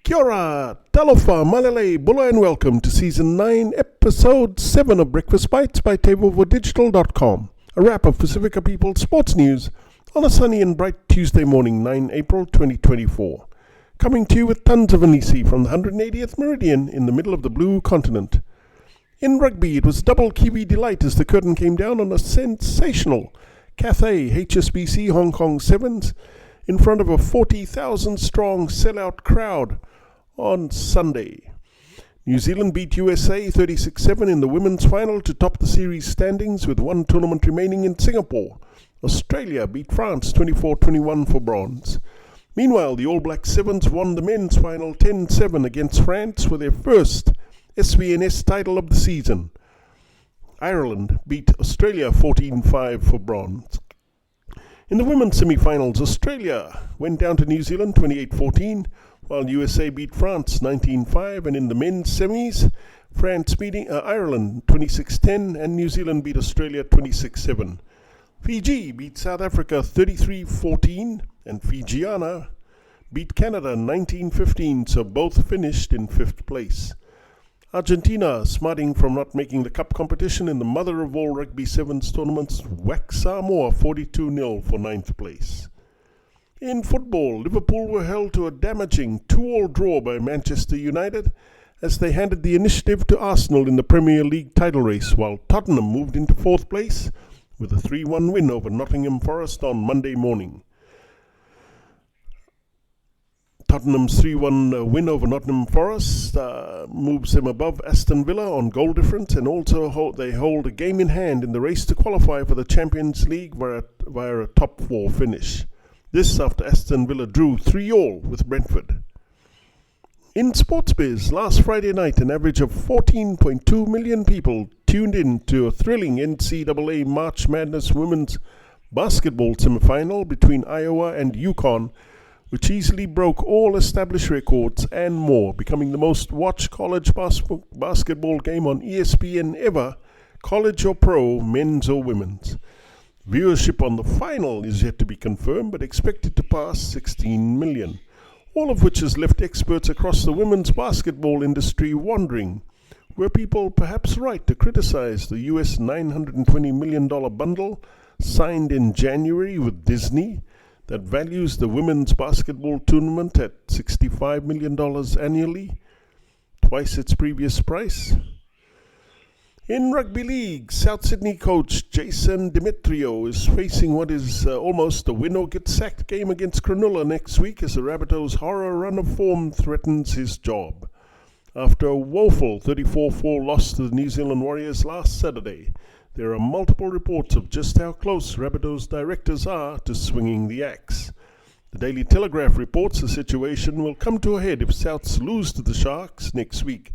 Kia ora, Talofa, Malele, Bula and Welcome to Season 9, Episode 7 of Breakfast Bites by TEIVOVOdigital.com. A wrap of Pasifika People sports news on a sunny and bright Tuesday morning, 9 April 2024. Coming to you with tons of hanisi from the 180th meridian in the middle of the blue continent. In rugby, it was double Kiwi delight as the curtain came down on a sensational Cathay HSBC Hong Kong Sevens in front of a 40,000-strong sellout crowd on Sunday. New Zealand beat USA 36-7 in the women's final to top the series standings with one tournament remaining in Singapore. Australia beat France 24-21 for bronze. Meanwhile, the All Black Sevens won the men's final 10-7 against France for their first SVNS title of the season. Ireland beat Australia 14-5 for bronze. In the women's semi-finals, Australia went down to New Zealand 28-14, while USA beat France 19-5, and in the men's semis, France beating Ireland 26-10, and New Zealand beat Australia 26-7. Fiji beat South Africa 33-14, and Fijiana beat Canada 19-15, so both finished in 5th place. Argentina, smarting from not making the cup competition in the mother of all rugby sevens tournaments, whacked Samoa 42-0 for 9th place. In football, Liverpool were held to a damaging 2-2 draw by Manchester United as they handed the initiative to Arsenal in the Premier League title race, while Tottenham moved into 4th place with a 3-1 win over Nottingham Forest on Monday morning. Tottenham's 3-1 win over Nottingham Forest moves them above Aston Villa on goal difference, and also they hold a game in hand in the race to qualify for the Champions League via a top 4 finish. This after Aston Villa drew 3-3 with Brentford. In sports biz, last Friday night, an average of 14.2 million people tuned in to a thrilling NCAA March Madness women's basketball semifinal between Iowa and UConn, which easily broke all established records and more, becoming the most watched college basketball game on ESPN ever, college or pro, men's or women's. Viewership on the final is yet to be confirmed, but expected to pass 16 million, all of which has left experts across the women's basketball industry wondering, were people perhaps right to criticize the US $920 million bundle signed in January with Disney that values the women's basketball tournament at $65 million annually, twice its previous price? In Rugby League, South Sydney coach Jason Demetrio is facing what is almost a win or get sacked game against Cronulla next week as the Rabbitohs' horror run of form threatens his job. After a woeful 34-4 loss to the New Zealand Warriors last Saturday, there are multiple reports of just how close Rabbitohs directors are to swinging the axe. The Daily Telegraph reports the situation will come to a head if Souths lose to the Sharks next week,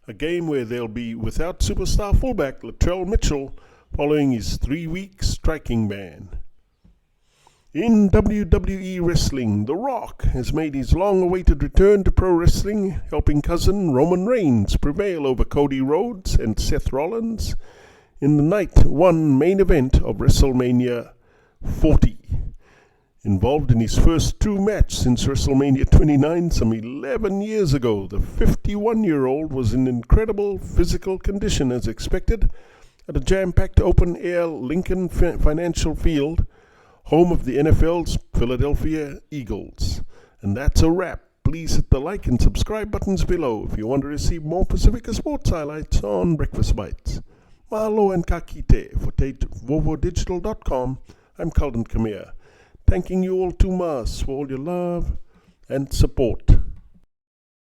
a game where they'll be without superstar fullback Latrell Mitchell following his 3-week striking ban. In WWE wrestling, The Rock has made his long-awaited return to pro wrestling, helping cousin Roman Reigns prevail over Cody Rhodes and Seth Rollins in the Night 1 main event of WrestleMania 40. Involved in his first true match since WrestleMania 29 some 11 years ago, the 51-year-old was in incredible physical condition as expected at a jam-packed open-air Lincoln Financial Field, home of the NFL's Philadelphia Eagles. And that's a wrap. Please hit the like and subscribe buttons below if you want to receive more Pasifika sports highlights on Breakfast Bites. Mahalo and kakite for TEIVOVOdigital.com. I'm Calden Kamea, thanking you all too much for all your love and support.